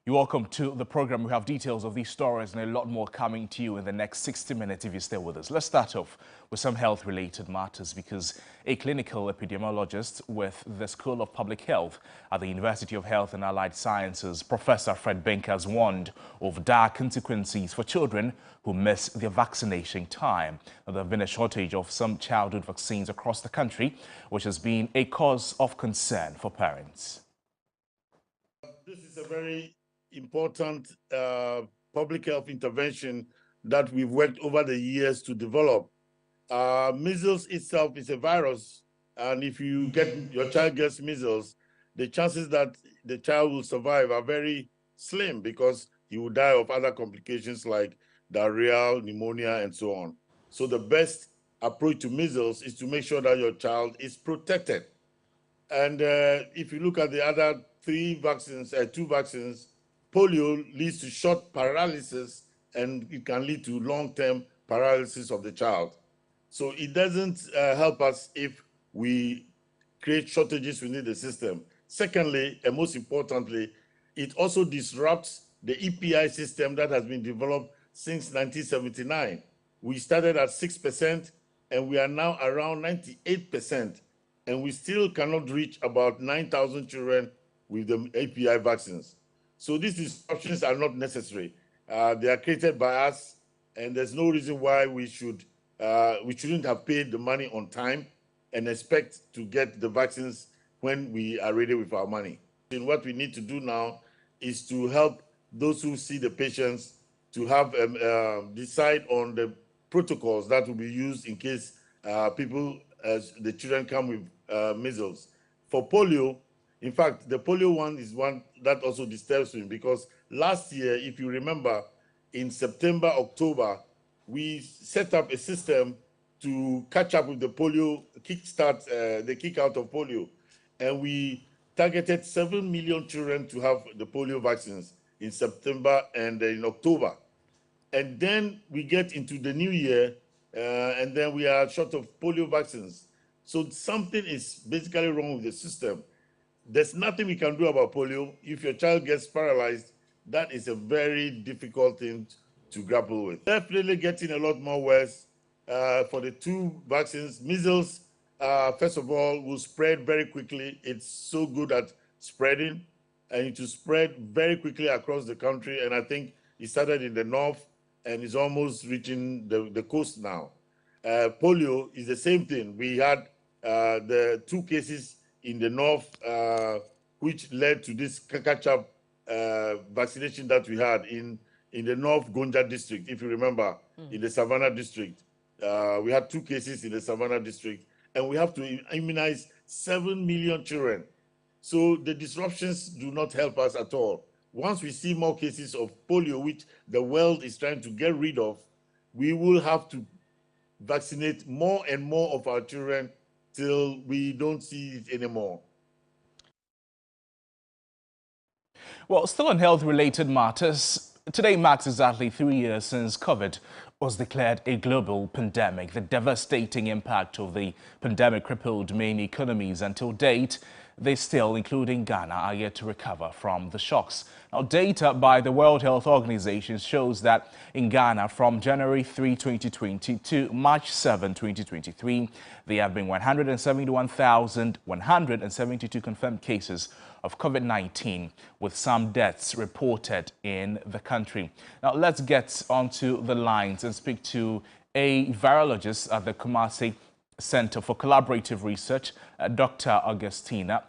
You're welcome to the program. We have details of these stories and a lot more coming to you in the next 60 minutes if you stay with us. Let's start off with some health-related matters because a clinical epidemiologist with the School of Public Health at the University of Health and Allied Sciences, Professor Fred Benker, has warned of dire consequences for children who miss their vaccination time. Now, there have been a shortage of some childhood vaccines across the country, which has been a cause of concern for parents. This is a very important public health intervention that we've worked over the years to develop. Measles itself is a virus, and if your child gets measles, the chances that the child will survive are very slim because he will die of other complications like diarrhea, pneumonia, and so on. So the best approach to measles is to make sure that your child is protected. And if you look at the other two vaccines, polio leads to short paralysis and it can lead to long-term paralysis of the child. So it doesn't help us if we create shortages within the system. Secondly, and most importantly, it also disrupts the EPI system that has been developed since 1979. We started at 6% and we are now around 98%. And we still cannot reach about 9,000 children with the API vaccines. So these disruptions are not necessary. They are created by us, and there's no reason why we shouldn't have paid the money on time and expect to get the vaccines when we are ready with our money. And what we need to do now is to help those who see the patients to have decide on the protocols that will be used in case the children come with measles. For polio, in fact, the polio one is one that also disturbs me because last year, if you remember, in September, October, we set up a system to catch up with the polio, the kick out of polio. And we targeted 7 million children to have the polio vaccines in September and in October. And then we get into the new year, and then we are short of polio vaccines. So something is basically wrong with the system. There's nothing we can do about polio. If your child gets paralyzed, that is a very difficult thing to grapple with. Definitely getting a lot more worse for the two vaccines. Measles, first of all, will spread very quickly. It's so good at spreading, and it will spread very quickly across the country. And I think it started in the north and is almost reaching the coast now. Polio is the same thing. We had the two cases in the north, which led to this catch-up vaccination that we had in the North Gonja district, if you remember, in the Savannah district. We had two cases in the Savannah district, and we have to immunize 7 million children. So the disruptions do not help us at all. Once we see more cases of polio, which the world is trying to get rid of, we will have to vaccinate more and more of our children till we don't see it anymore. Well, still on health-related matters, today marks exactly 3 years since COVID was declared a global pandemic. The devastating impact of the pandemic crippled many economies. Until date, they still, including Ghana, are yet to recover from the shocks. Now, data by the World Health Organization shows that in Ghana, from January 3, 2020 to March 7, 2023, there have been 171,172 confirmed cases of COVID-19, with some deaths reported in the country. Now, let's get onto the lines and speak to a virologist at the Kumasi Center for Collaborative Research, Dr. Augustina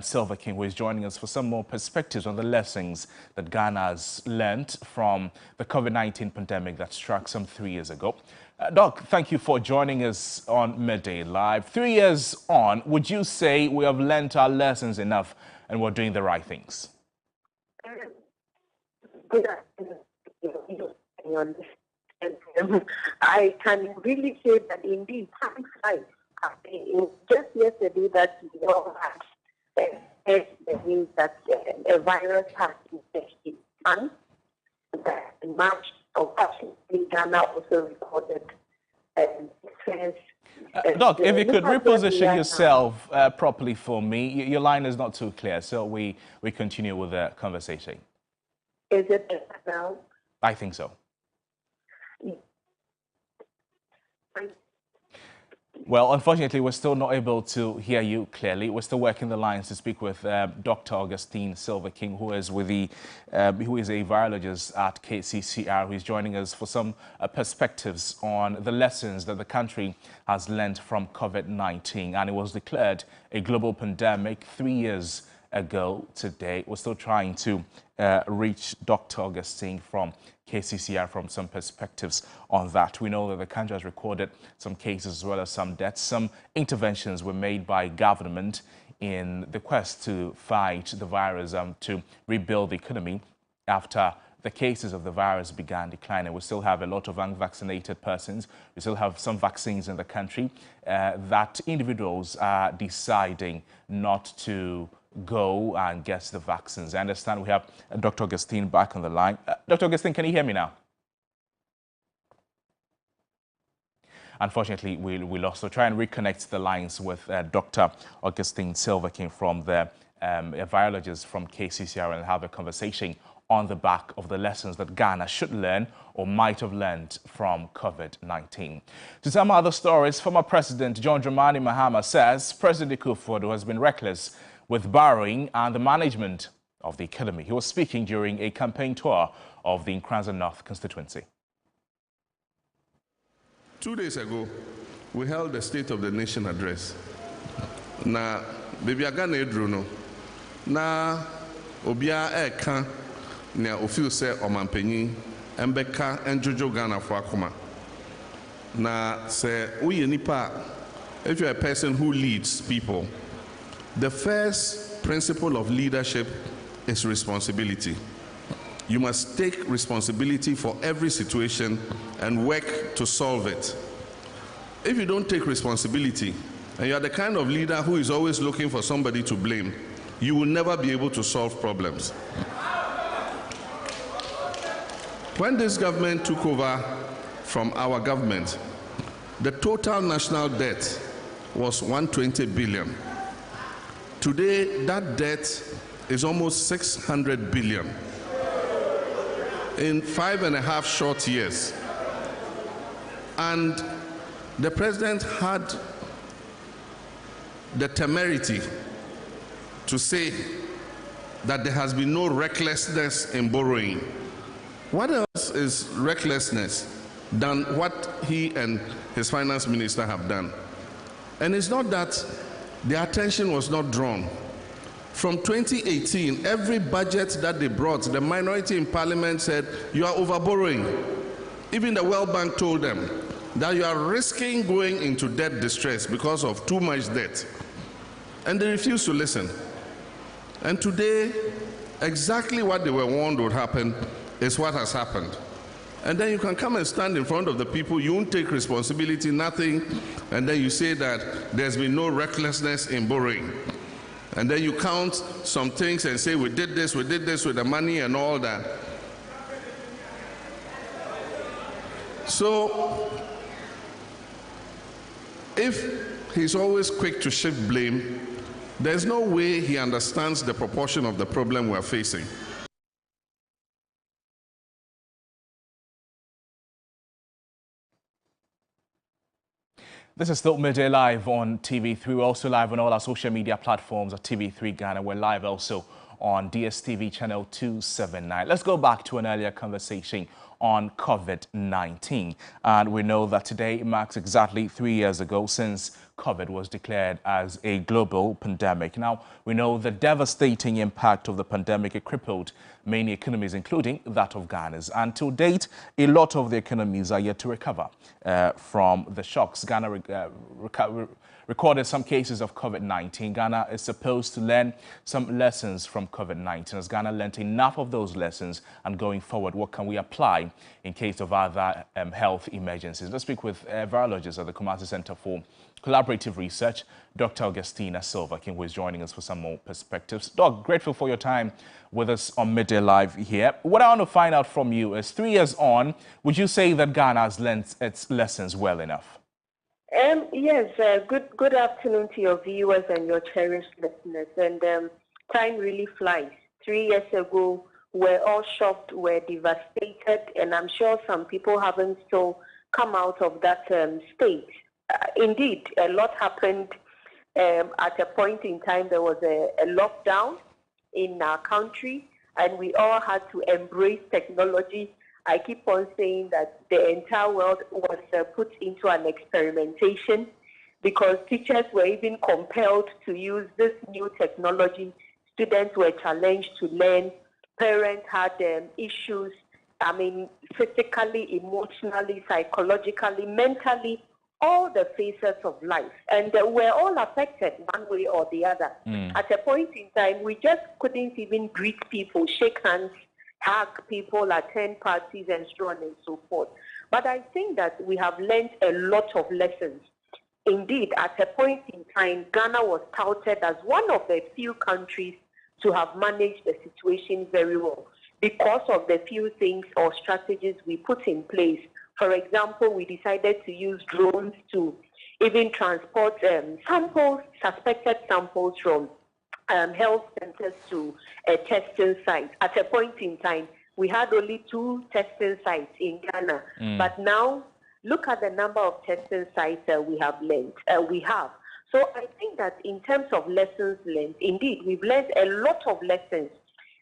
Silva King, who is joining us for some more perspectives on the lessons that Ghana has learned from the COVID-19 pandemic that struck some 3 years ago. Doc, thank you for joining us on Midday Live. 3 years on, would you say we have learned our lessons enough and we're doing the right things? I can really say that indeed, time flies. Just yesterday that we all had the news that a virus has infected tongues. That in March of Ghana also recorded Doc, if you could reposition yourself properly for me. Your line is not too clear, so we continue with the conversation. Is it better now? I think so. Well, unfortunately, we're still not able to hear you clearly. We're still working the lines to speak with Dr. Augustine Silva King, who is with who is a virologist at KCCR, who is joining us for some perspectives on the lessons that the country has learned from COVID-19. And it was declared a global pandemic 3 years ago today. We're still trying to reach Dr. Augustine from KCCR from some perspectives on that. We know that the country has recorded some cases as well as some deaths. Some interventions were made by government in the quest to fight the virus, to rebuild the economy after the cases of the virus began declining. We still have a lot of unvaccinated persons. We still have some vaccines in the country that individuals are deciding not to go and get the vaccines. I understand we have Dr. Augustine back on the line. Dr. Augustine, can you hear me now? Unfortunately, we lost. So try and reconnect the lines with Dr. Augustine Silva King from a virologist from KCCR and have a conversation on the back of the lessons that Ghana should learn or might have learned from COVID-19. To some other stories, former President John Dramani Mahama says President Kufuor has been reckless with borrowing and the management of the economy. He was speaking during a campaign tour of the Nkranza North constituency. 2 days ago, we held the State of the Nation address. Na baby Ghana edruno na obia eka na ofil se omampanyin embeka enjojo Ghana for akoma. Na se uye nipa, if you're a person who leads people, the first principle of leadership is responsibility. You must take responsibility for every situation and work to solve it. If you don't take responsibility, and you are the kind of leader who is always looking for somebody to blame, you will never be able to solve problems. When this government took over from our government, the total national debt was 120 billion. Today, that debt is almost 600 billion in 5.5 short years. And the president had the temerity to say that there has been no recklessness in borrowing. What else is recklessness than what he and his finance minister have done? And it's not that the attention was not drawn. From 2018, every budget that they brought, the minority in parliament said, you are overborrowing. Even the World Bank told them that you are risking going into debt distress because of too much debt. And they refused to listen. And today, exactly what they were warned would happen is what has happened. And then you can come and stand in front of the people, you won't take responsibility, nothing, and then you say that there's been no recklessness in borrowing. And then you count some things and say, we did this with the money and all that. So, if he's always quick to shift blame, there's no way he understands the proportion of the problem we're facing. This is still Midday Live on TV3. We're also live on all our social media platforms at TV3 Ghana. We're live also on DSTV channel 279. Let's go back to an earlier conversation on COVID-19. And we know that today marks exactly 3 years ago since COVID was declared as a global pandemic. Now, we know the devastating impact of the pandemic. It crippled many economies, including that of Ghana's. And to date, a lot of the economies are yet to recover from the shocks. Ghana recorded some cases of COVID-19. Ghana is supposed to learn some lessons from COVID-19. Has Ghana learned enough of those lessons? And going forward, what can we apply in case of other health emergencies? Let's speak with virologist at the Kumasi Center for Collaborative Research, Dr. Augustine Silva King, who is joining us for some more perspectives. Doc, grateful for your time with us on Midday Live here. What I want to find out from you is, 3 years on, would you say that Ghana has learned its lessons well enough? Yes, good afternoon to your viewers and your cherished listeners. And time really flies. 3 years ago, we're all shocked, we're devastated, and I'm sure some people haven't still come out of that state. Indeed, a lot happened. At a point in time, there was a lockdown in our country, and we all had to embrace technology. I keep on saying that the entire world was put into an experimentation because teachers were even compelled to use this new technology. Students were challenged to learn. Parents had issues, physically, emotionally, psychologically, mentally, all the phases of life. And we're all affected one way or the other. At a point in time, we just couldn't even greet people, shake hands, hug people, attend parties, and so on and so forth. But I think that we have learned a lot of lessons. Indeed, at a point in time, Ghana was touted as one of the few countries to have managed the situation very well because of the few things or strategies we put in place. For example, we decided to use drones to even transport samples, suspected samples from health centers to testing sites. At a point in time, we had only 2 testing sites in Ghana, but now look at the number of testing sites we have. So I think that in terms of lessons learned, indeed, we've learned a lot of lessons.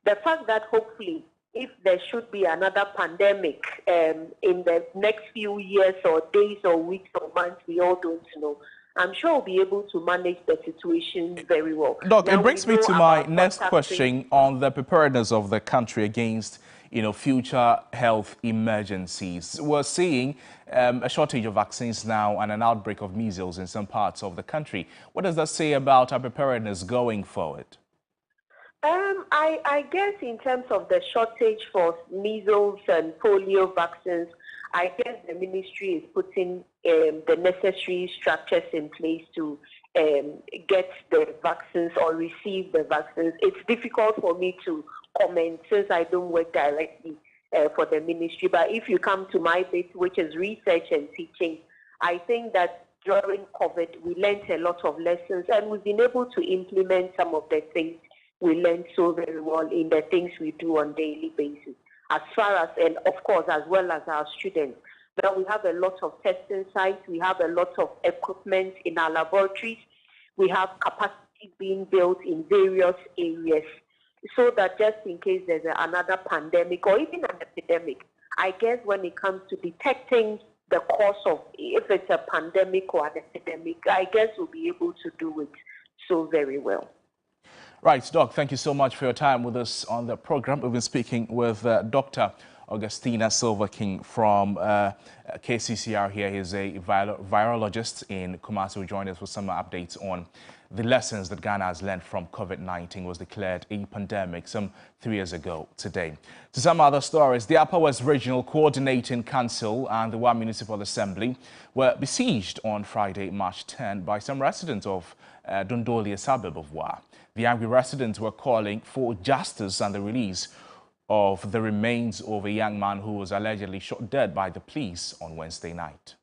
The fact that hopefully, if there should be another pandemic in the next few years or days or weeks or months, we all don't know. I'm sure we'll be able to manage the situation very well. Doc, it brings me to my next question on the preparedness of the country against future health emergencies. We're seeing a shortage of vaccines now and an outbreak of measles in some parts of the country. What does that say about our preparedness going forward? I guess in terms of the shortage for measles and polio vaccines, I guess the ministry is putting the necessary structures in place to get the vaccines or receive the vaccines. It's difficult for me to comment since I don't work directly for the ministry. But if you come to my bit, which is research and teaching, I think that during COVID, we learned a lot of lessons and we've been able to implement some of the things we learned so very well in the things we do on a daily basis. As far as, and of course, as well as our students. Now we have a lot of testing sites, we have a lot of equipment in our laboratories, we have capacity being built in various areas so that just in case there's another pandemic or even an epidemic, I guess when it comes to detecting the cause of, if it's a pandemic or an epidemic, I guess we'll be able to do it so very well. Right, Doc, thank you so much for your time with us on the program. We've been speaking with Dr. Augustina Silva King from KCCR here. He's a virologist in Kumasi who joined us with some updates on the lessons that Ghana has learned from COVID-19 was declared a pandemic some 3 years ago today. To some other stories, the Upper West Regional Coordinating Council and the Wa Municipal Assembly were besieged on Friday, March 10 by some residents of Dondoli, a suburb of Wa. The angry residents were calling for justice and the release of the remains of a young man who was allegedly shot dead by the police on Wednesday night.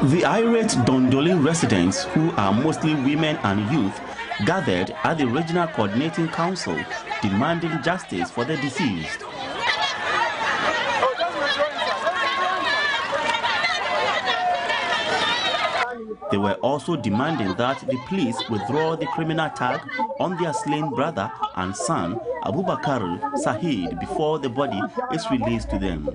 The irate Dondoli residents, who are mostly women and youth, gathered at the Regional Coordinating Council demanding justice for the deceased. They were also demanding that the police withdraw the criminal tag on their slain brother and son, Abubakar Sahid, before the body is released to them.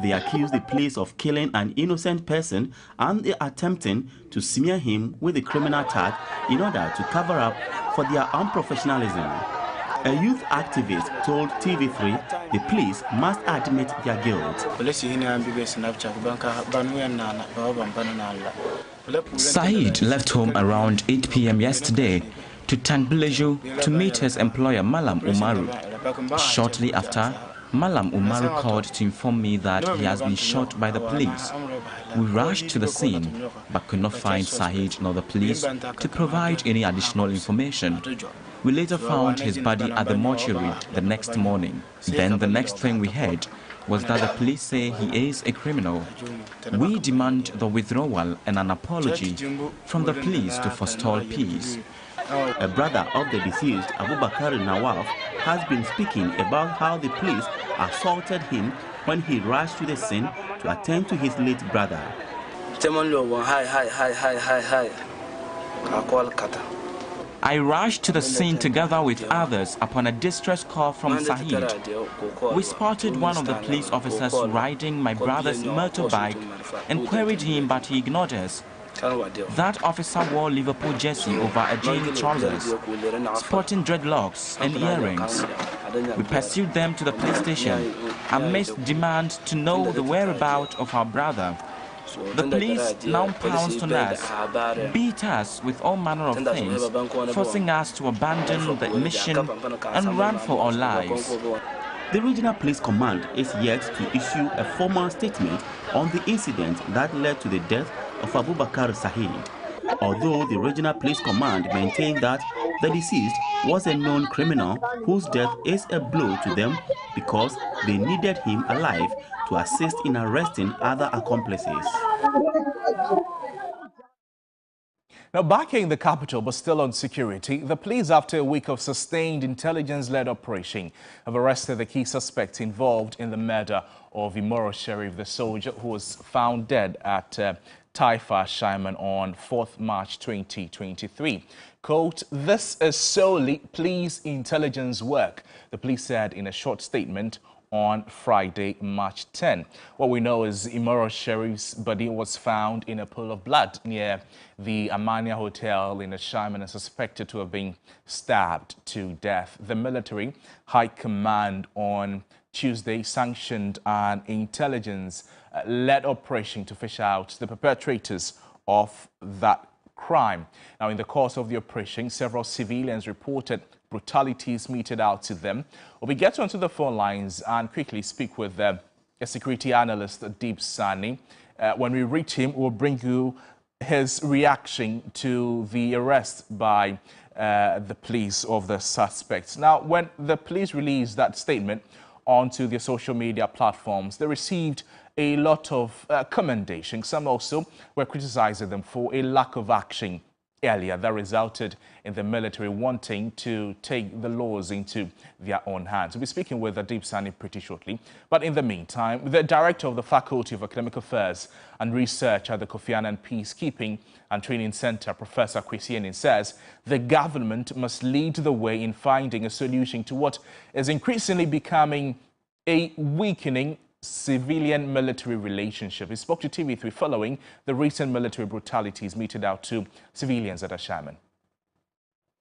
They accuse the police of killing an innocent person and attempting to smear him with the criminal tag in order to cover up for their unprofessionalism. A youth activist told TV3 the police must admit their guilt. Saeed left home around 8 p.m. yesterday to Tangbeleju to meet his employer Malam Umaru. Shortly after, Malam Umaru called to inform me that he has been shot by the police. We rushed to the scene but could not find Saeed nor the police to provide any additional information. We later found his body at the mortuary the next morning. Then the next thing we heard was that the police say he is a criminal. We demand the withdrawal and an apology from the police to forestall peace. A brother of the deceased, Abubakar Nawaf, has been speaking about how the police assaulted him when he rushed to the scene to attend to his late brother. I rushed to the scene together with others upon a distress call from Sahid. We spotted one of the police officers riding my brother's motorbike and queried him, but he ignored us. That officer wore Liverpool jersey over a jean trousers, sporting dreadlocks and earrings. We pursued them to the police station amidst demand to know the whereabouts of our brother. The police now pounced on us, beat us with all manner of things, forcing us to abandon the mission and run for our lives. The Regional Police Command is yet to issue a formal statement on the incident that led to the death of Abubakar Sahid, although the Regional Police Command maintained that the deceased was a known criminal whose death is a blow to them because they needed him alive to assist in arresting other accomplices. Now, back in the capital, but still on security, the police, after a week of sustained intelligence-led operation, have arrested the key suspects involved in the murder of Imoro Sheriff, the soldier who was found dead at Taifa Shaiman on 4th March 2023. Quote, "This is solely police intelligence work," the police said in a short statement on Friday, March 10. What we know is Imoro Sheriff's body was found in a pool of blood near the Amania Hotel in Ashaiman and suspected to have been stabbed to death. The military high command on Tuesday sanctioned an intelligence-led operation to fish out the perpetrators of that crime. Now, in the course of the operation, several civilians reported brutalities meted out to them. Well, we get onto the phone lines and quickly speak with a security analyst, Deep Sani. When we reach him, we'll bring you his reaction to the arrest by the police of the suspects. Now, when the police released that statement onto their social media platforms, they received a lot of commendation. Some also were criticizing them for a lack of action earlier that resulted in the military wanting to take the laws into their own hands. We'll be speaking with Deep Sani pretty shortly. But in the meantime, the director of the Faculty of Academic Affairs and Research at the Kofi Annan Peacekeeping and Training Center, Professor Kwesi Enin, says the government must lead the way in finding a solution to what is increasingly becoming a weakening civilian-military relationship. He spoke to TV3 following the recent military brutalities meted out to civilians at Ashaiman.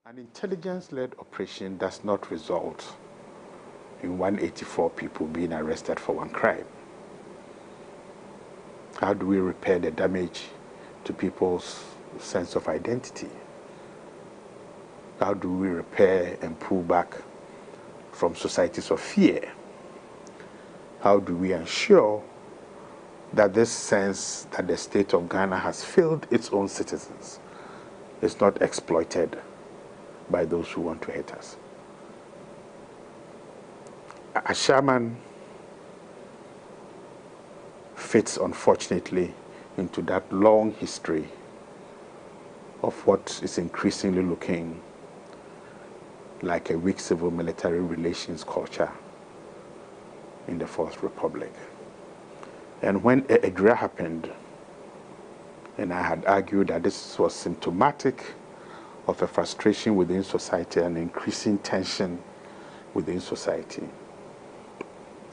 An intelligence-led operation does not result in 184 people being arrested for one crime. How do we repair the damage to people's sense of identity? How do we repair and pull back from societies of fear? How do we ensure that this sense that the state of Ghana has failed its own citizens is not exploited by those who want to hate us? Ashaiman fits, unfortunately, into that long history of what is increasingly looking like a weak civil-military relations culture in the Fourth Republic. And when Edra happened, and I had argued that this was symptomatic of a frustration within society and increasing tension within society,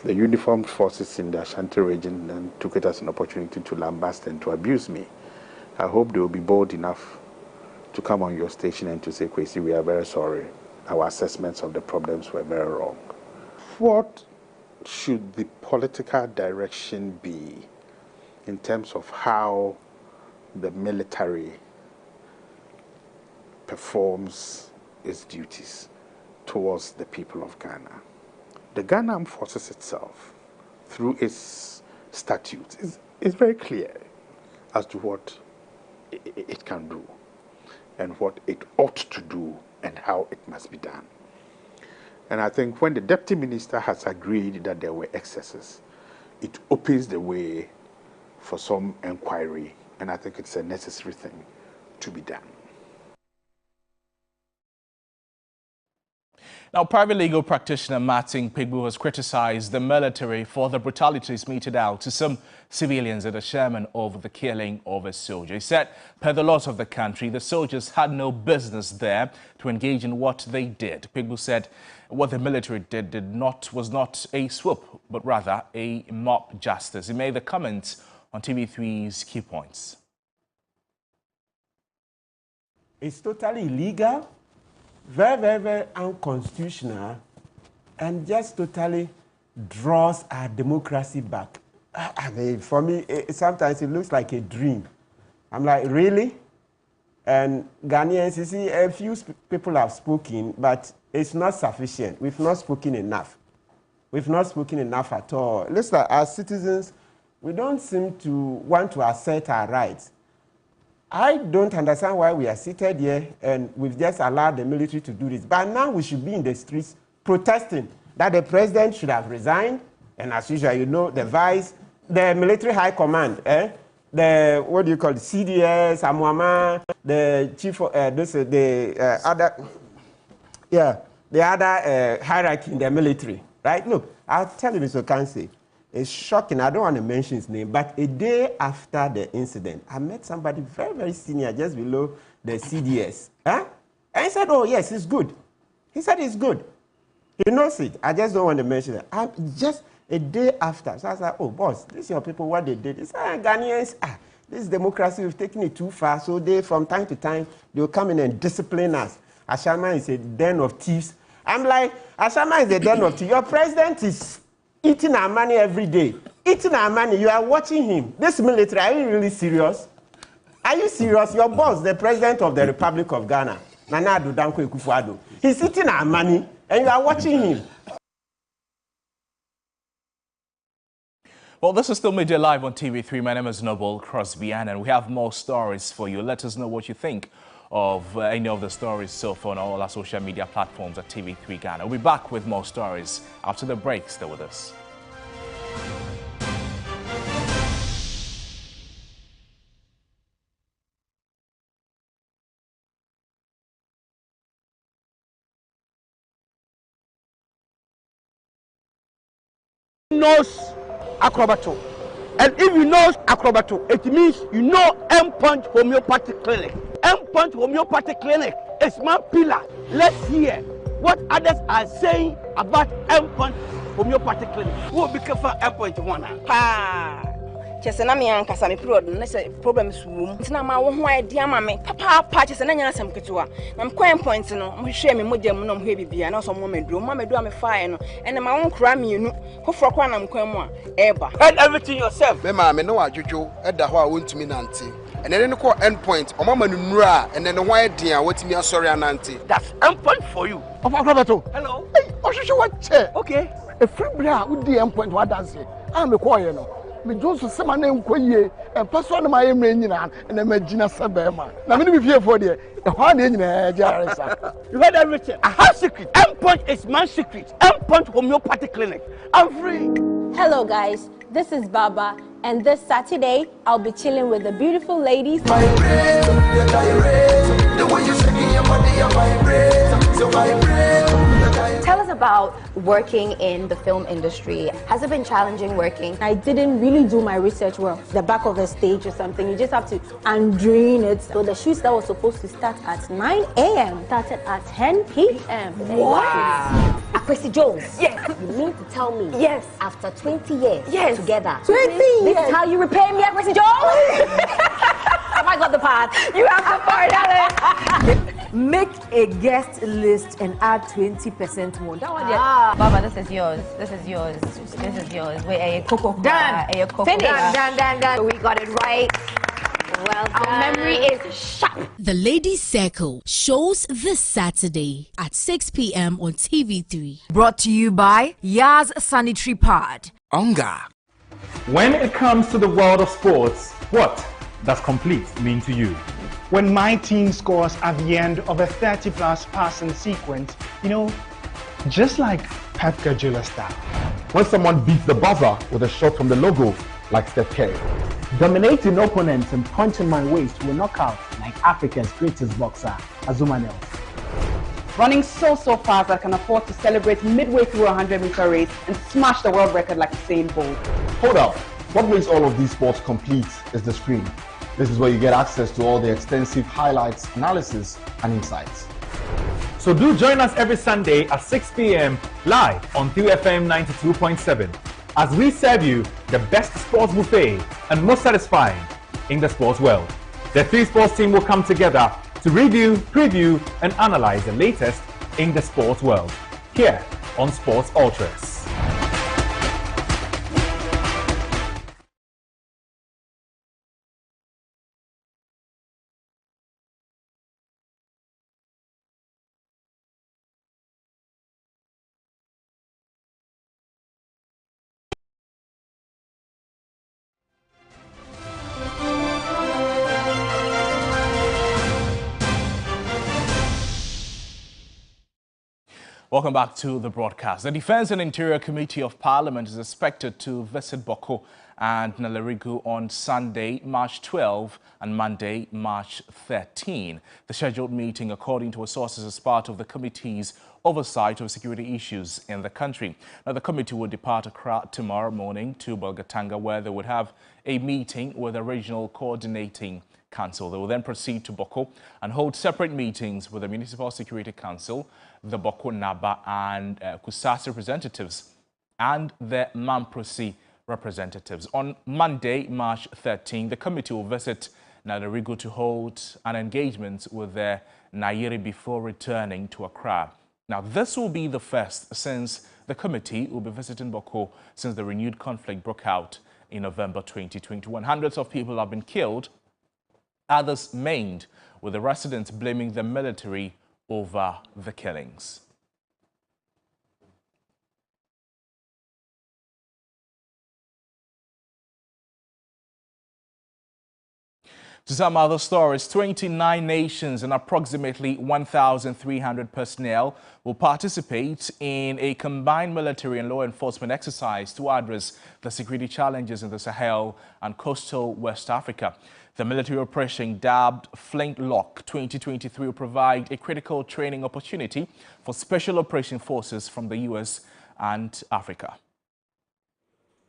the uniformed forces in the Ashanti region then took it as an opportunity to lambast and to abuse me. I hope they will be bold enough to come on your station and to say, Kwesi, we are very sorry. Our assessments of the problems were very wrong. What should the political direction be in terms of how the military performs its duties towards the people of Ghana? The Ghana Armed Forces itself, through its statutes, is very clear as to what it can do and what it ought to do and how it must be done. And I think when the Deputy Minister has agreed that there were excesses, it opens the way for some inquiry, and I think it's a necessary thing to be done. Now, private legal practitioner Martin Pigbu has criticized the military for the brutalities meted out to some civilians at Ashaiman over the killing of a soldier. He said, per the laws of the country, the soldiers had no business there to engage in what they did. Pigbu said what the military did was not a swoop, but rather a mob justice. He made the comments on TV3's Key Points. It's totally illegal, very unconstitutional, and just totally draws our democracy back. I mean, for me, sometimes it looks like a dream. I'm like, really? And Ghanaians, you see, a few people have spoken, but it's not sufficient. We've not spoken enough. We've not spoken enough at all. It looks like as citizens, we don't seem to want to assert our rights. I don't understand why we are seated here and we've just allowed the military to do this. But now we should be in the streets protesting that the president should have resigned. And as usual, you know, the vice, the military high command, the, what do you call it, CDS, Amuama, the chief, the other hierarchy in the military, right? Look, I'll tell you, Mr. Kansi, it's shocking. I don't want to mention his name, but a day after the incident, I met somebody very senior just below the CDS. And he said, oh, yes, it's good. He said it's good. He knows it. I just don't want to mention it. Just a day after. So I was like, oh, boss, this is your people, what they did. He said, Ghanaians, this democracy, we've taken it too far. So they, from time to time, they'll come in and discipline us. Ashaiman is a den of thieves. I'm like, Ashaiman is a den of thieves. Your president is eating our money every day. Eating our money. You are watching him. This military, are you really serious? Are you serious? Your boss, the president of the Republic of Ghana, Nana Addo Dankwa Akufo-Addo, he's eating our money and you are watching him. Well, this is still Media Live on TV3. My name is Noble Crosby, and we have more stories for you. Let us know what you think of any of the stories so far on all our social media platforms at TV3 Ghana. We'll be back with more stories after the break. Stay with us. Knows Acrobato, and if you know Acrobato, it means you know M-Punch Homeopathic Clinic. M-Punch Homeopathic Clinic is my pillar. Let's hear what others are saying about M-Punch Homeopathic Clinic. Who will be careful M-Punch one? Chesena me ankasa me period no say problem suwum ntina ma wo ho idea ma me papa chesena nya asem ketewa na me coin point no mo hwe me mogam no mo hwe bibia na so mo meduro me fire no ene ma wo nkura mienu foforo kwa na me coin mu a eba and everything yourself me ma me no adwojo eda ho a wontumi nante and then ko end point o mama nura and then ho idea watimi asori anante. That's end point for you of Acrobato. Hello hey ohwehwe what che okay a free bra wo di end point what dance am me call you no me Johnson Semana nkoyie and person my emre nyina and magina sebema na me be fear for there e ho na nyina jaresa. You heard everything. I have secret. M-Punch is my secret. M-Punch Homeopathic Clinic. I'm free. Hello guys, this is Baba, and this Saturday I'll be chilling with the beautiful ladies. Vibrate, the way you're shaking your body, you vibrate, so vibrate. Tell us about working in the film industry. Has it been challenging working? I didn't really do my research well. The back of a stage or something, you just have to undrain it. So the shoots that was supposed to start at 9 a.m. started at 10 p.m. Wow. Akwesi Jones. Yes. You mean to tell me? Yes. After 20 years yes. together. 20 years. This is how you repay me, Akwesi Jones? Have I got the part? You have the part, darling. Make a guest list and add 20% more. That one, Baba, this is yours. This is yours. This is yours. Wait, a cocoa. Done. Finish. Done. We got it right. Well done. Our memory is sharp. The Ladies Circle shows this Saturday at 6 p.m. on TV3. Brought to you by Yaz Sanitary Pad. Onga. When it comes to the world of sports, what does complete mean to you? When my team scores at the end of a 30-plus passing sequence, just like Pep Guardiola style. When someone beats the buzzer with a shot from the logo, like Steph Curry. Dominating opponents and punching my way to a knockout like Africa's greatest boxer, Azuma Nelson. running so fast that can afford to celebrate midway through a 100-meter race and smash the world record like Usain Bolt. Hold up. What makes all of these sports complete is the screen. This is where you get access to all the extensive highlights, analysis, and insights. So do join us every Sunday at 6 p.m. live on 2FM 92.7 as we serve you the best sports buffet and most satisfying in the sports world. The 3 Sports team will come together to review, preview, and analyze the latest in the sports world here on Sports Ultras. Welcome back to the broadcast. The Defense and Interior Committee of Parliament is expected to visit Boko and Nalerigu on Sunday, March 12 and Monday, March 13. The scheduled meeting, according to sources, is part of the committee's oversight of security issues in the country. Now, the committee will depart Accra tomorrow morning to Bolgatanga, where they would have a meeting with the Regional Coordinating Council. They will then proceed to Boko and hold separate meetings with the Municipal Security Council, the Boko Naba and Kusasi representatives, and the Mamprosi representatives. On Monday, March 13, the committee will visit Nalerigu to hold an engagement with the Nairi before returning to Accra. Now, this will be the first since the committee will be visiting Boko since the renewed conflict broke out in November 2021. Hundreds of people have been killed, others maimed, with the residents blaming the military over the killings. To some other stories, 29 nations and approximately 1,300 personnel will participate in a combined military and law enforcement exercise to address the security challenges in the Sahel and coastal West Africa. The military operation, dubbed Flintlock 2023, will provide a critical training opportunity for special operation forces from the U.S. and Africa.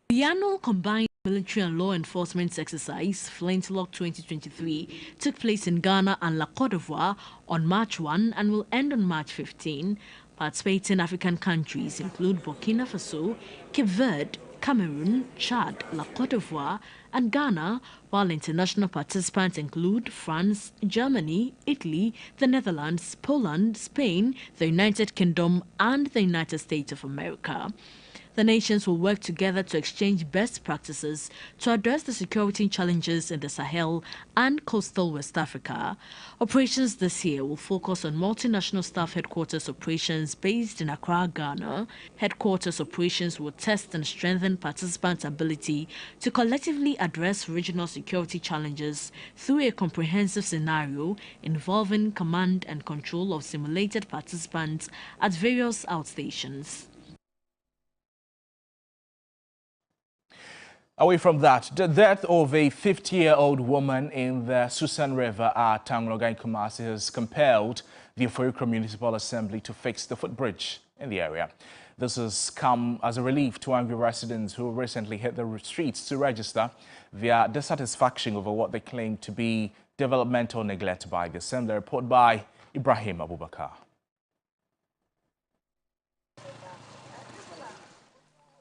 The annual combined military and law enforcement exercise, Flintlock 2023, took place in Ghana and La Côte d'Ivoire on March 1 and will end on March 15. Participating African countries include Burkina Faso, Cape Verde, Cameroon, Chad, La Côte d'Ivoire, and Ghana, while international participants include France, Germany, Italy, the Netherlands, Poland, Spain, the United Kingdom, and the United States of America. The nations will work together to exchange best practices to address the security challenges in the Sahel and coastal West Africa. Operations this year will focus on multinational staff headquarters operations based in Accra, Ghana. Headquarters operations will test and strengthen participants' ability to collectively address regional security challenges through a comprehensive scenario involving command and control of simulated participants at various outstations. Away from that, the death of a 50-year-old woman in the Susan River at Tangloga in Kumasi has compelled the Oforikrom Municipal Assembly to fix the footbridge in the area. This has come as a relief to angry residents who recently hit the streets to register their dissatisfaction over what they claim to be developmental neglect by the Assembly. Report by Ibrahim Abubakar.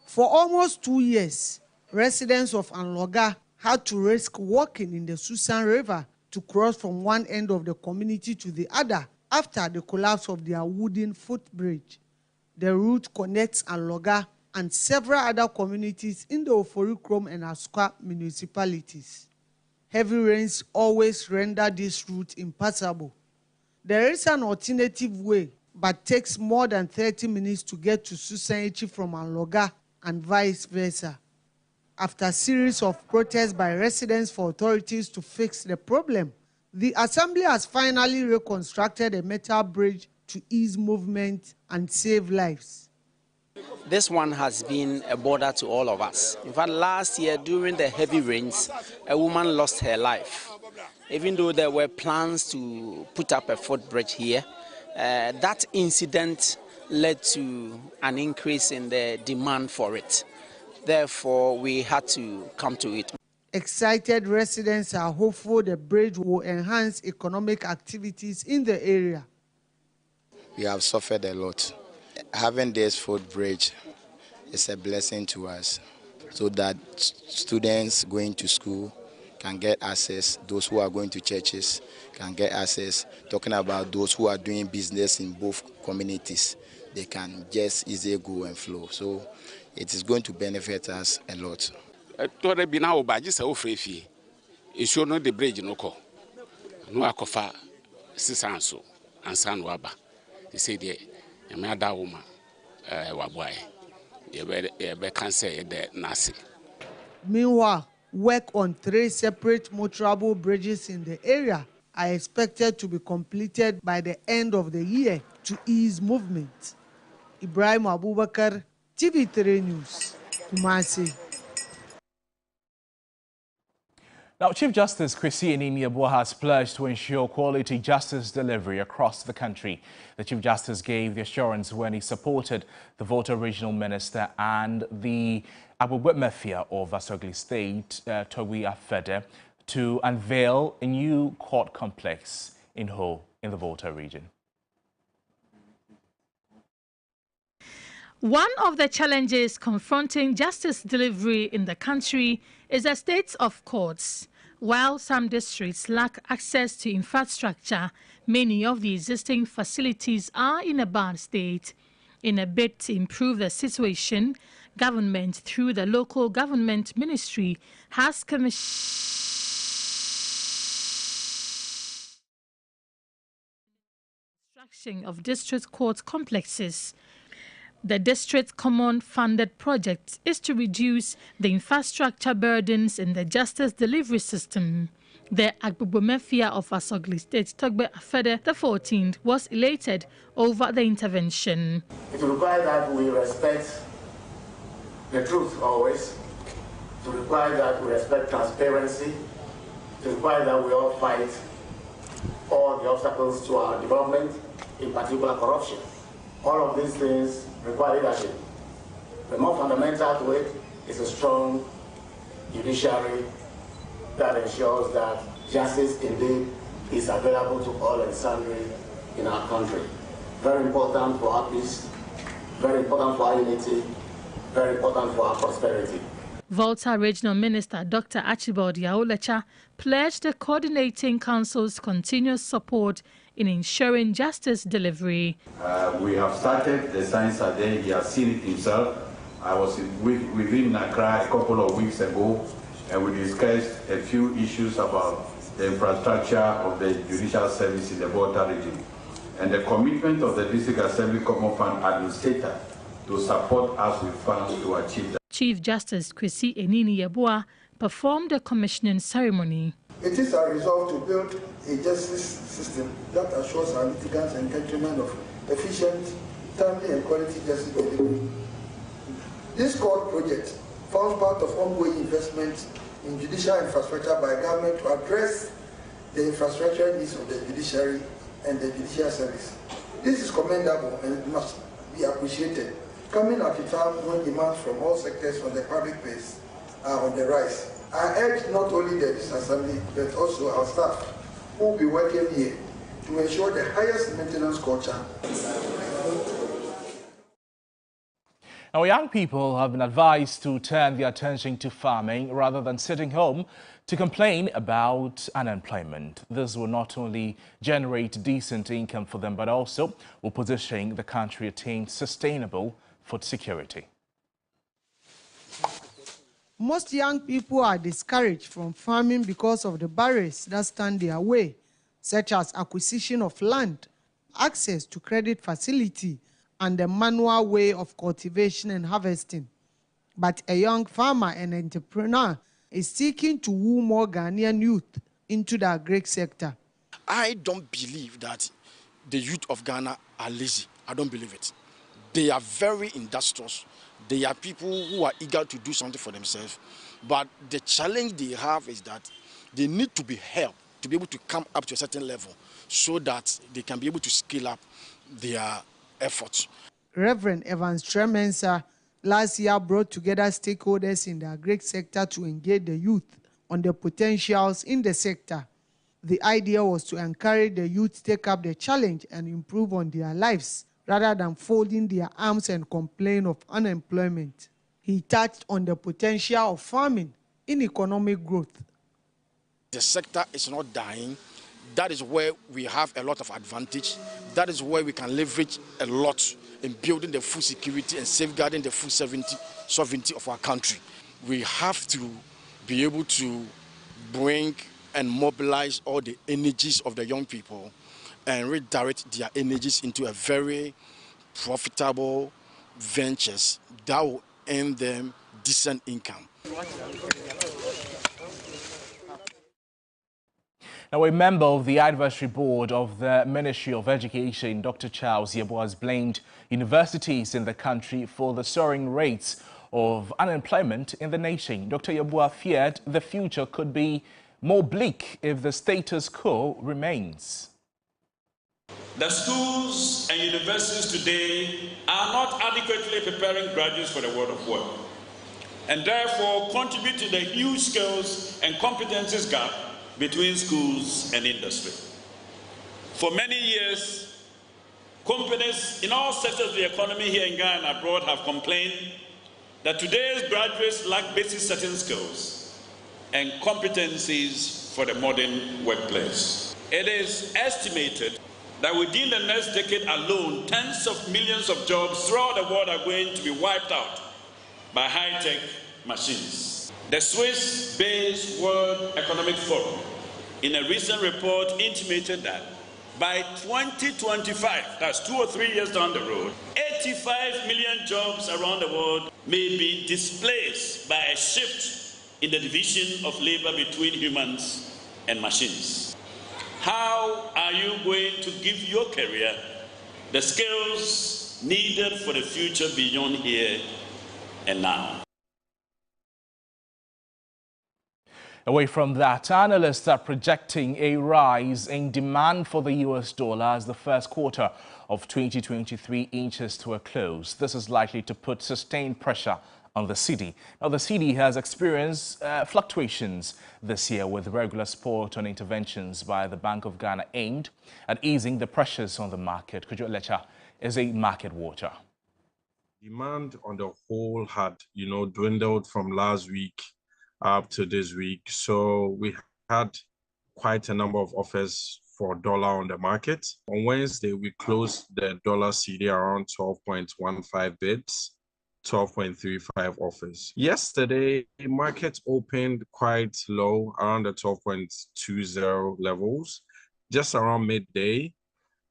For almost 2 years, residents of Anloga had to risk walking in the Susan River to cross from one end of the community to the other after the collapse of their wooden footbridge. The route connects Anloga and several other communities in the Oforikrom and Asukwa municipalities. Heavy rains always render this route impassable. There is an alternative way, but takes more than 30 minutes to get to Susan Echi from Anloga and vice versa. After a series of protests by residents for authorities to fix the problem, the Assembly has finally reconstructed a metal bridge to ease movement and save lives. This one has been a bother to all of us. In fact, last year during the heavy rains, a woman lost her life. Even though there were plans to put up a footbridge here, That incident led to an increase in the demand for it. Therefore, we had to come to it. Excited residents are hopeful the bridge will enhance economic activities in the area. We have suffered a lot. Having this footbridge is a blessing to us, so that students going to school can get access, those who are going to churches can get access. Talking about those who are doing business in both communities, they can just easily go and flow. So it is going to benefit us a lot. Tore bina obaji se ofrefi. Isho no the bridge no ko. No akofa sisanso ansan waba. He said the yamada woman wabwae. Ye can say the nasi. Meanwhile, work on 3 separate motorable bridges in the area are expected to be completed by the end of the year to ease movement. Ibrahim Abubakar, TV3 News, Kumasi. Now, Chief Justice Kwesi Anini-Yeboah has pledged to ensure quality justice delivery across the country. The Chief Justice gave the assurance when he supported the Volta Regional Minister and the Agbogbo Mafia of Asogli State, Togui Afede, to unveil a new court complex in Ho in the Volta region. One of the challenges confronting justice delivery in the country is the state of courts. While some districts lack access to infrastructure, many of the existing facilities are in a bad state. In a bid to improve the situation, government, through the local government ministry, has construction of district court complexes. The district common funded project is to reduce the infrastructure burdens in the justice delivery system. The Agbogbo Mafia of Asogli State, Togui Afede the 14th, was elated over the intervention. It requires that we respect the truth always, to require that we respect transparency, to require that we all fight all the obstacles to our development, in particular corruption. All of these things require leadership. The more fundamental to it is a strong judiciary that ensures that justice indeed is available to all and sundry in our country. Very important for our peace, very important for our unity, very important for our prosperity. Volta Regional Minister Dr. Archibald Yaolecha pledged the Coordinating Council's continuous support in ensuring justice delivery. We have started the science a day. He has seen it himself. I was with him in Accra a couple of weeks ago, and we discussed a few issues about the infrastructure of the judicial service in the Volta region and the commitment of the District Assembly Common Fund Administrator to support us with funds to achieve that. Chief Justice Kwesi Anini-Yeboah performed a commissioning ceremony. It is our resolve to build a justice system that assures our litigants and countrymen of efficient, timely and quality justice delivery. This court project forms part of ongoing investment in judicial infrastructure by government to address the infrastructure needs of the judiciary and the judicial service. This is commendable and must be appreciated, coming at a time when demands from all sectors on the public base are on the rise. I urge not only the District Assembly, but also our staff who will be working here to ensure the highest maintenance culture. Now, young people have been advised to turn their attention to farming rather than sitting home to complain about unemployment. This will not only generate decent income for them, but also will position the country attain sustainable food security. Most young people are discouraged from farming because of the barriers that stand their way, such as acquisition of land, access to credit facility, and the manual way of cultivation and harvesting. But a young farmer and entrepreneur is seeking to woo more Ghanaian youth into the agri sector. I don't believe that the youth of Ghana are lazy. I don't believe it. They are very industrious. They are people who are eager to do something for themselves. But the challenge they have is that they need to be helped to be able to come up to a certain level so that they can be able to scale up their efforts. Reverend Evans Tremensa last year brought together stakeholders in the agri sector to engage the youth on the potentials in the sector. The idea was to encourage the youth to take up the challenge and improve on their lives rather than folding their arms and complain of unemployment. He touched on the potential of farming in economic growth. The sector is not dying. That is where we have a lot of advantage. That is where we can leverage a lot in building the food security and safeguarding the food sovereignty of our country. We have to be able to bring and mobilize all the energies of the young people and redirect their energies into a very profitable ventures that will earn them decent income. Now, a member of the advisory board of the Ministry of Education, Dr. Charles Yeboah, has blamed universities in the country for the soaring rates of unemployment in the nation. Dr. Yeboah feared the future could be more bleak if the status quo remains. The schools and universities today are not adequately preparing graduates for the world of work, and therefore contribute to the huge skills and competencies gap between schools and industry. For many years, companies in all sectors of the economy here in Ghana and abroad have complained that today's graduates lack basic certain skills and competencies for the modern workplace. It is estimated that within the next decade alone, tens of millions of jobs throughout the world are going to be wiped out by high-tech machines. The Swiss-based World Economic Forum, in a recent report, intimated that by 2025, that's 2 or 3 years down the road, 85 million jobs around the world may be displaced by a shift in the division of labor between humans and machines. How are you going to give your career the skills needed for the future beyond here and now? Away from that, analysts are projecting a rise in demand for the US dollar as the first quarter of 2023 inches to a close. This is likely to put sustained pressure on the cedi. Now, the cedi has experienced fluctuations this year with regular support on interventions by the Bank of Ghana aimed at easing the pressures on the market. Kojo Lecha is a market watcher. Demand on the whole had, dwindled from last week up to this week. So we had quite a number of offers for dollar on the market. On Wednesday, we closed the dollar cedi around 12.15 bids. 12.35 offers. Yesterday, the market opened quite low, around the 12.20 levels. Just around midday,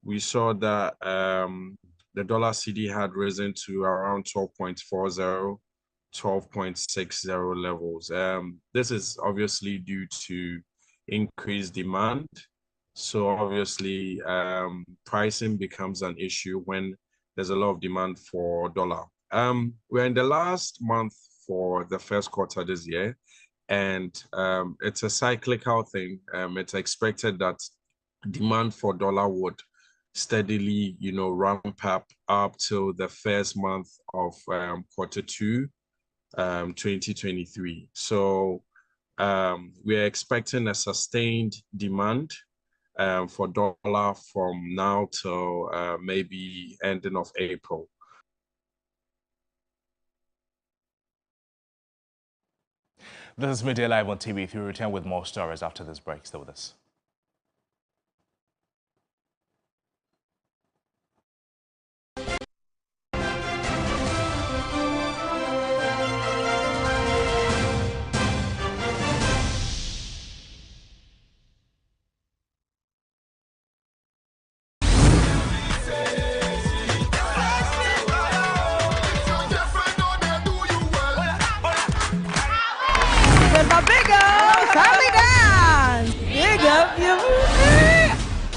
we saw that the dollar cedi had risen to around 12.40, 12.60 levels. This is obviously due to increased demand. So obviously, pricing becomes an issue when there's a lot of demand for dollar. We're in the last month for the first quarter this year, and it's a cyclical thing. It's expected that demand for dollar would steadily, ramp up till the first month of quarter two, 2023. So we're expecting a sustained demand for dollar from now till maybe ending of April. This is Midday Live on TV3. We return with more stories after this break. Stay with us.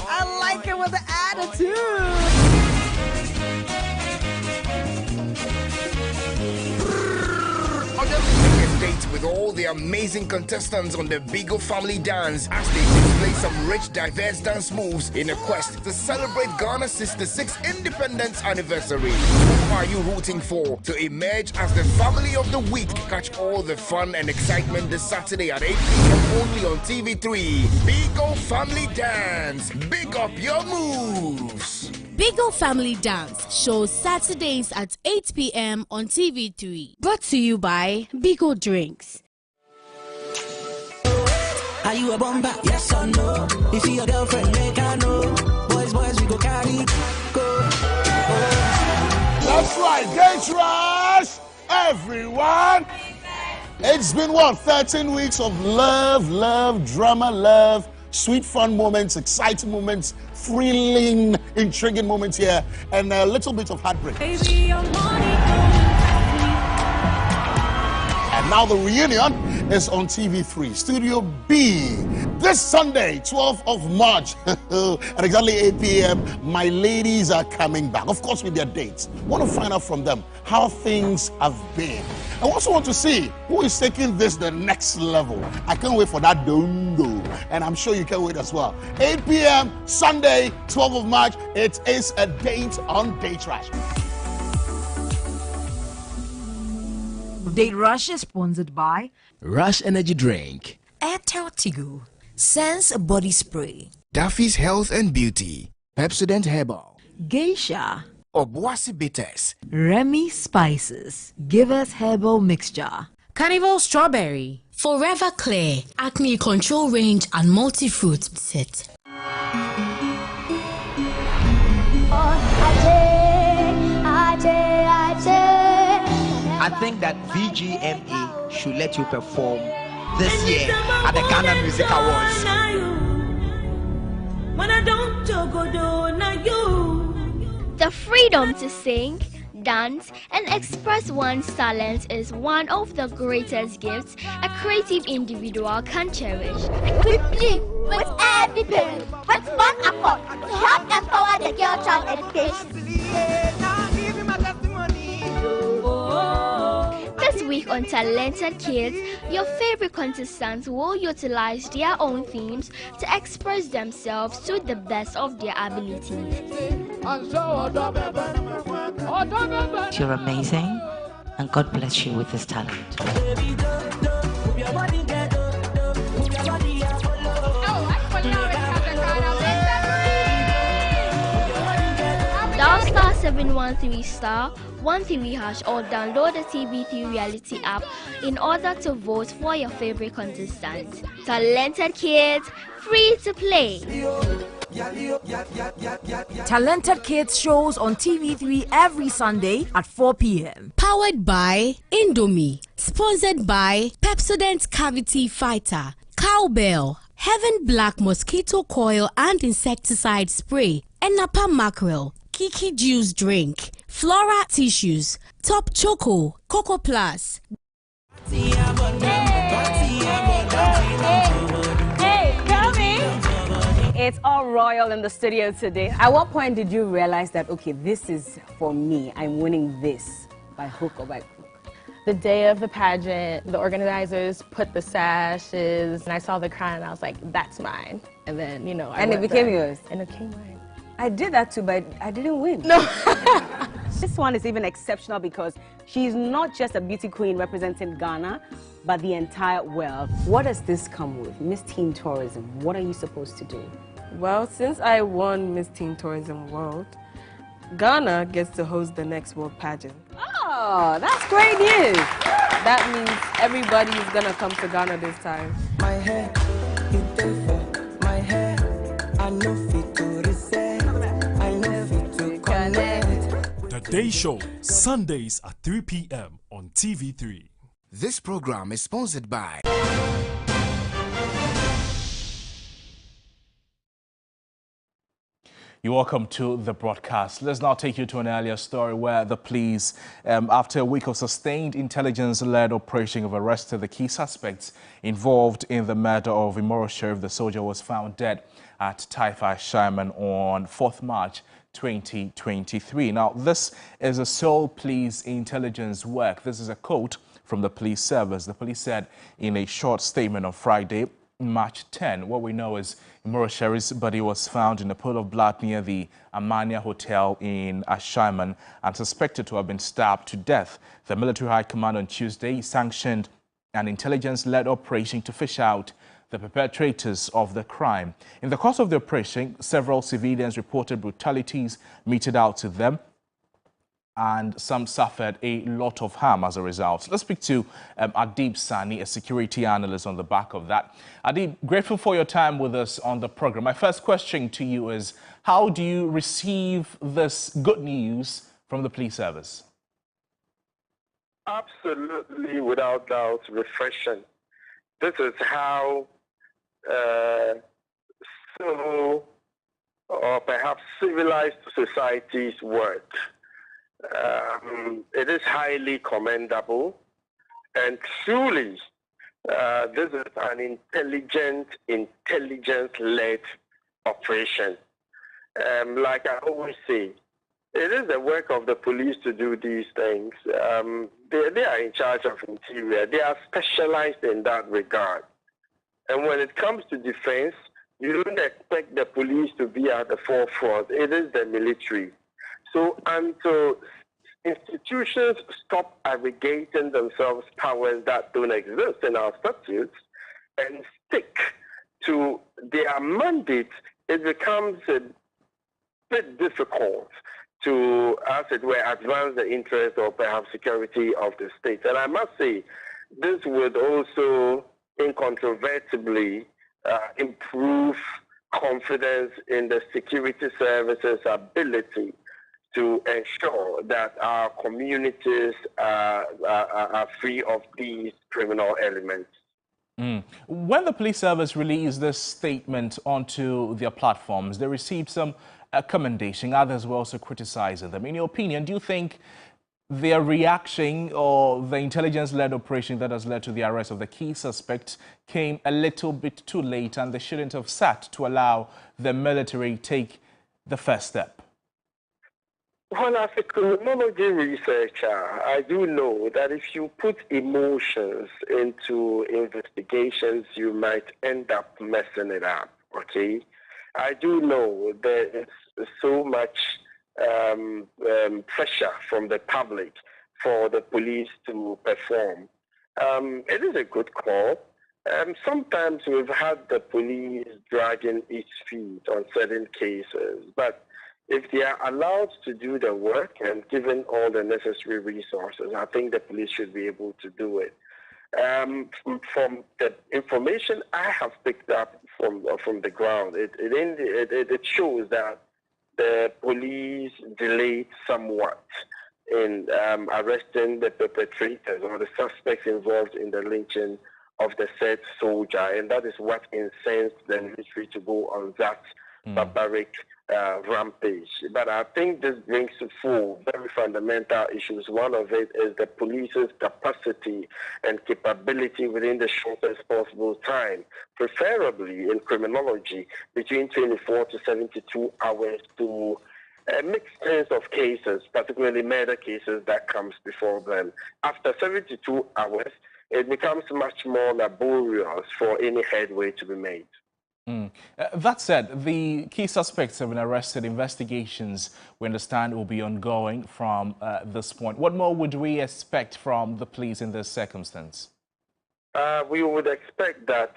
I like it with the attitude. Take a date with all the amazing contestants on the Bigo Family Dance as they play some rich, diverse dance moves in a quest to celebrate Ghana's 66th independence anniversary. Who are you rooting for to emerge as the family of the week? Catch all the fun and excitement this Saturday at 8 p.m. only on TV3. Bigo Family Dance. Big up your moves. Bigo Family Dance shows Saturdays at 8 p.m. on TV3. Brought to you by Bigo Drinks. Are you a bomber? Yes or no? If you your girlfriend, make her know. Boys, we go carry. Go. That's right, Gate Rush, everyone. It's been 13 weeks of love, drama, love, sweet fun moments, exciting moments, thrilling, intriguing moments here, and a little bit of heartbreak. Baby, and now the reunion is on TV3, Studio B. This Sunday, 12th of March, at exactly 8 p.m., my ladies are coming back, of course with their dates. I want to find out from them how things have been. I also want to see who is taking this the next level. I can't wait for that dondo, and I'm sure you can't wait as well. 8 p.m. Sunday, 12th of March, it is a date on Date Rush. Date Rush is sponsored by Rush Energy Drink, Airtel Tigo, Sense Body Spray, Duffy's Health and Beauty, Pepsodent Herbal, Geisha, Obuasi Bitters, Remy Spices, Give Us Herbal Mixture, Carnival Strawberry, Forever Clear, Acne Control Range and Multi-Fruit Set. I think that VGMA should let you perform this year at the Ghana Music Awards. The freedom to sing, dance, and express one's talents is one of the greatest gifts a creative individual can cherish. We live with every parent with one accord to help empower the girl child education. This week on Talented Kids, your favorite contestants will utilize their own themes to express themselves to the best of their abilities. You're amazing, and God bless you with this talent. Dial star 713 star 13 hash or download the TV3 reality app in order to vote for your favorite contestants. Talented Kids, free to play. Talented Kids shows on TV3 every Sunday at 4 p.m. Powered by Indomie. Sponsored by Pepsodent Cavity Fighter, Cowbell, Heaven Black Mosquito Coil and Insecticide Spray, Enapa Mackerel, Kiki Juice Drink, Flora Tissues, Top Choco, Coco Plus. Hey, tell me. It's all royal in the studio today. At what point did you realize that, okay, this is for me, I'm winning this by hook or by crook? The day of the pageant, the organizers put the sashes, and I saw the crown, and I was like, that's mine. And then, you know, And it became yours? And it became mine. I did that too, but I didn't win. No. This one is even exceptional because she's not just a beauty queen representing Ghana, but the entire world. What does this come with? Miss Teen Tourism, what are you supposed to do? Well, since I won Miss Teen Tourism World, Ghana gets to host the next world pageant. Oh, that's great news. That means everybody is going to come to Ghana this time. My hair, it different. My hair, I know fit to reset. I know fit to connect. The Day Show, Sundays at 3 p.m. on TV3. This program is sponsored by You're welcome to the broadcast. Let's now take you to an earlier story where the police, after a week of sustained intelligence-led operation, have arrested the key suspects involved in the murder of Imoro Sheriff. The soldier was found dead at Taifa Sherman on 4th March 2023. Now, this is a sole police intelligence work. This is a quote from the police service. The police said in a short statement on Friday, March 10. What we know is Imoro body was found in a pool of blood near the Amania Hotel in Ashaiman and suspected to have been stabbed to death. The military high command on Tuesday sanctioned an intelligence-led operation to fish out the perpetrators of the crime. In the course of the operation, several civilians reported brutalities meted out to them, and some suffered a lot of harm as a result. Let's speak to Adib Sani, a security analyst, on the back of that. Adib, grateful for your time with us on the program. My first question to you is, how do you receive this good news from the police service? Absolutely, without doubt, refreshing. This is how civil or perhaps civilized societies work. It is highly commendable, and truly, this is an intelligence-led operation. Like I always say, it is the work of the police to do these things. They are in charge of interior. They are specialized in that regard. And when it comes to defense, you don't expect the police to be at the forefront. It is the military. So until institutions stop aggregating themselves powers that don't exist in our statutes and stick to their mandate, it becomes a bit difficult to, as it were, advance the interest or perhaps security of the state. And I must say, this would also incontrovertibly improve confidence in the security services' ability to ensure that our communities are free of these criminal elements. When the police service released this statement onto their platforms, they received some commendation. Others were also criticizing them. In your opinion, do you think their reaction or the intelligence-led operation that has led to the arrest of the key suspect came a little bit too late, and they shouldn't have sat to allow the military take the first step? Well, as a criminology researcher, I do know that if you put emotions into investigations, you might end up messing it up, okay? I do know there is so much pressure from the public for the police to perform. It is a good call. Sometimes we've had the police dragging its feet on certain cases, but if they are allowed to do the work and given all the necessary resources, I think the police should be able to do it. From the information I have picked up from the ground, it shows that the police delayed somewhat in arresting the perpetrators or the suspects involved in the lynching of the said soldier, and that is what incensed the military to go on that barbaric rampage. But I think this brings to full very fundamental issues. One of it is the police's capacity and capability within the shortest possible time, preferably in criminology, between 24 to 72 hours to make sense of cases, particularly murder cases that comes before them. After 72 hours, it becomes much more laborious for any headway to be made. That said, the key suspects have been arrested. Investigations, we understand, will be ongoing from this point. What more would we expect from the police in this circumstance? We would expect that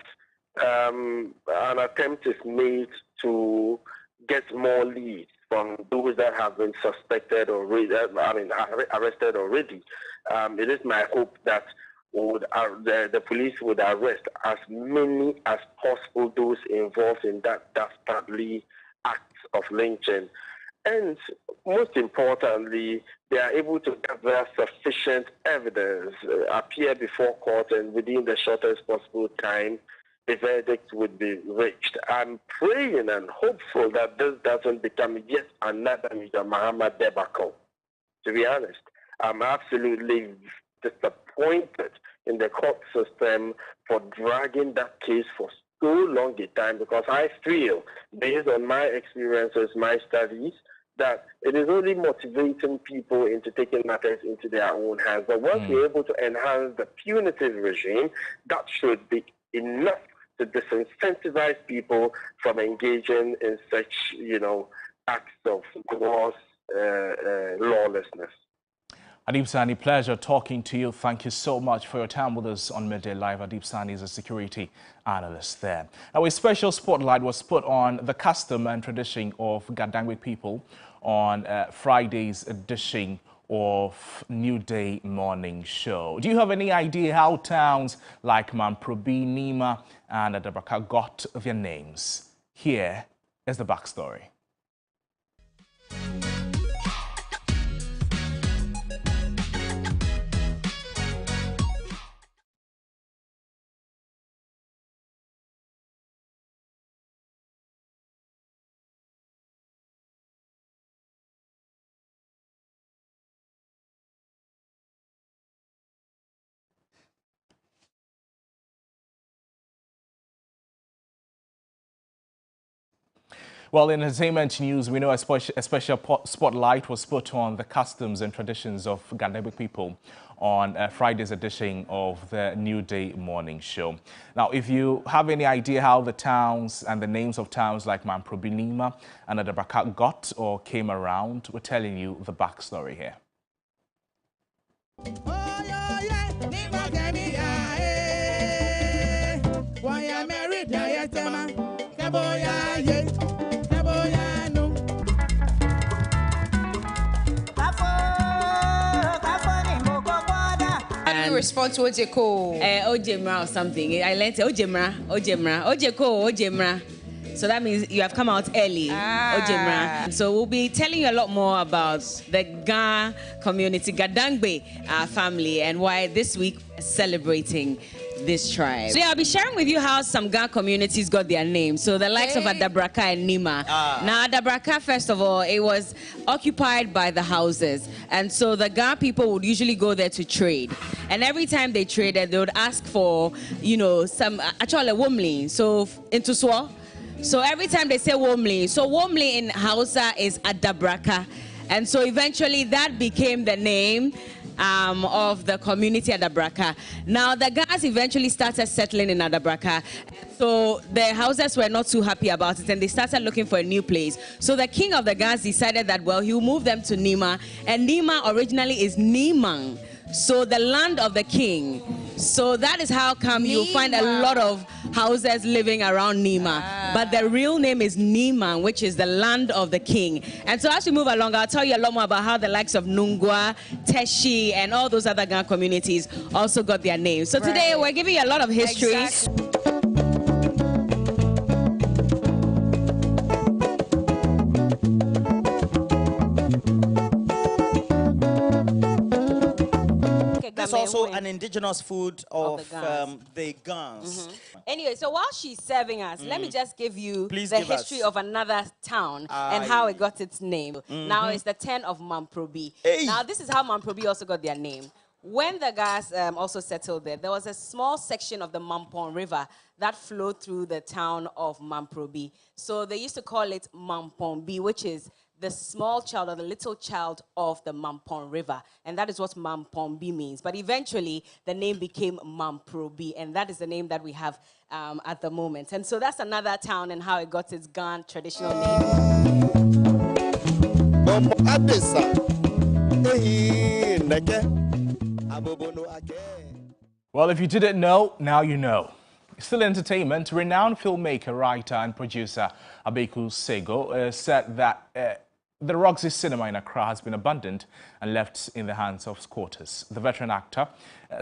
an attempt is made to get more leads from those that have been suspected or arrested already. It is my hope that the police would arrest as many as possible those involved in that dastardly acts of lynching. And most importantly, they are able to gather sufficient evidence, appear before court, and within the shortest possible time, the verdict would be reached. I'm praying and hopeful that this doesn't become yet another Mr. Muhammad debacle. To be honest, I'm absolutely disappointed in the court system for dragging that case for so long a time, because I feel, based on my experiences, my studies, that it is only motivating people into taking matters into their own hands. But once we're able to enhance the punitive regime, that should be enough to disincentivize people from engaging in such, acts of gross lawlessness. Adib Sani, pleasure talking to you. Thank you so much for your time with us on Midday Live. Adib Sani is a security analyst there. Now, a special spotlight was put on the custom and tradition of Gadangwe people on Friday's edition of New Day Morning Show. Do you have any idea how towns like Mamprobi, Nima, and Adabraka got their names? Here is the backstory. Well, in entertainment news, we know a special spotlight was put on the customs and traditions of Gadangwe people on Friday's edition of the New Day Morning Show. Now, if you have any idea how the towns and the names of towns like Mamprobi, Nima, and Adabraka got or came around, we're telling you the backstory here. Respond to Ojeko. Ojemra or something. I learned Ojemra. Ojemra. So that means you have come out early, Ojemra. So we'll be telling you a lot more about the Ga community, Gadangwe family, and why this week celebrating this tribe. So yeah, I'll be sharing with you how some Ga communities got their name. So the likes of Adabraka and Nima. Now Adabraka, first of all, it was occupied by the houses. And so the Ga people would usually go there to trade. And every time they traded, they would ask for, some, actually, womli. So into Swa. So every time they say womli. So womli in Hausa is Adabraka. And so eventually that became the name of the community Adabraka. Now the Gas eventually started settling in Adabraka, so the houses were not too happy about it and they started looking for a new place. So the king of the Gas decided that, well, he'll move them to Nima, and Nima originally is Nimang, so the land of the king. So that is how come you'll find a lot of houses living around Nima. But the real name is Nimang, which is the land of the king. And so as we move along, I'll tell you a lot more about how the likes of Nungwa, Teshi, and all those other Ga communities also got their names. So today we're giving you a lot of history. Exactly. That's also an indigenous food of the Gans. Anyway, so while she's serving us, let me just give you the history of another town and how it got its name. Now it's the town of Mamprobi. Now this is how Mamprobi also got their name. When the Gas also settled there was a small section of the Mampong River that flowed through the town of Mamprobi. So they used to call it Mampongbi, which is the small child or the little child of the Mampong River. And that is what Mampongbi means. But eventually, the name became Mamprobi, and that is the name that we have at the moment. And so that's another town and how it got its Gan traditional name. Well, if you didn't know, now you know. Still entertainment, renowned filmmaker, writer, and producer Abeku Sego said that the Roxy Cinema in Accra has been abandoned and left in the hands of squatters. The veteran actor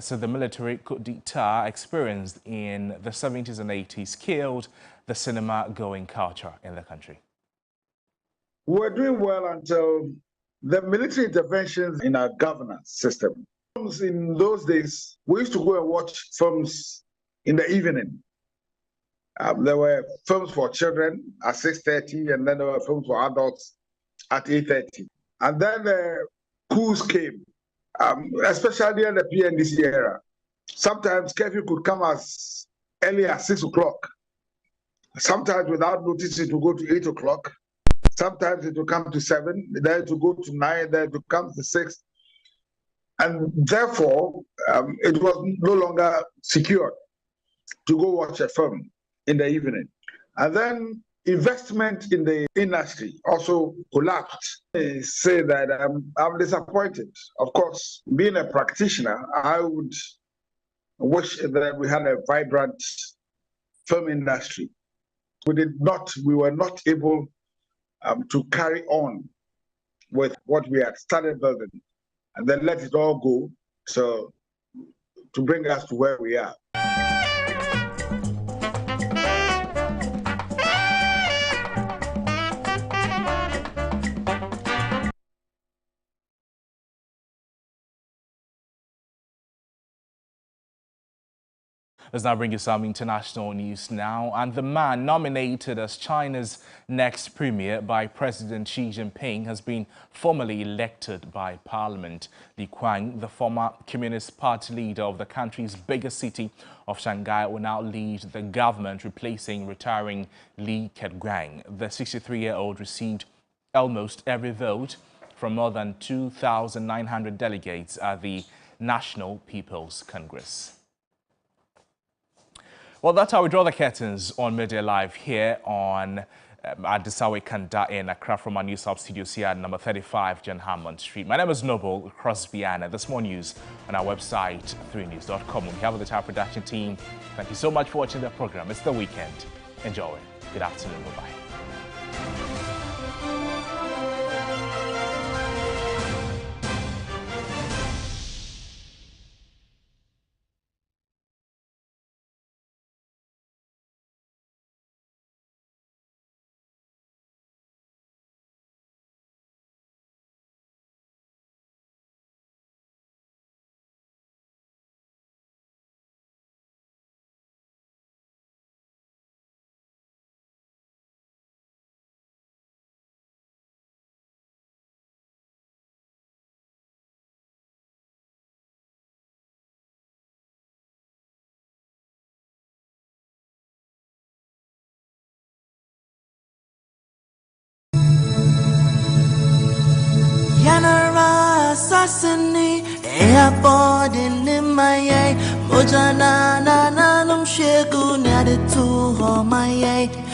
said the military coup d'etat experienced in the 70s and 80s killed the cinema-going culture in the country. We were doing well until the military interventions in our governance system. In those days, we used to go and watch films in the evening. There were films for children at 6:30, and then there were films for adults at 8:30. And then the coups came, especially in the PNDC era. Sometimes curfew could come as early as 6 o'clock. Sometimes without notice it would go to 8 o'clock. Sometimes it would come to 7, then it would go to 9, then it would come to 6. And therefore, it was no longer secure to go watch a film. in the evening. And then investment in the industry also collapsed. I say that I'm disappointed. Of course, being a practitioner, I would wish that we had a vibrant film industry. We were not able to carry on with what we had started building and then let it all go. So to bring us to where we are. Let's now bring you some international news now. And the man nominated as China's next premier by President Xi Jinping has been formally elected by parliament. Li Qiang, the former Communist Party leader of the country's biggest city of Shanghai, will now lead the government, replacing retiring Li Keqiang. The 63-year-old received almost every vote from more than 2,900 delegates at the National People's Congress. Well, that's how we draw the curtains on Media Live here on Adisawe Kanda in Accra from our News Hub studios here at number 35 John Hammond Street. My name is Noble Crosby, and there's more news on our website, 3news.com. On behalf of the entire production team, thank you so much for watching the program. It's the weekend. Enjoy. Good afternoon. Bye-bye. Yanara Sassani, airport in my Mojana, Nanum Shegu, Naditu, my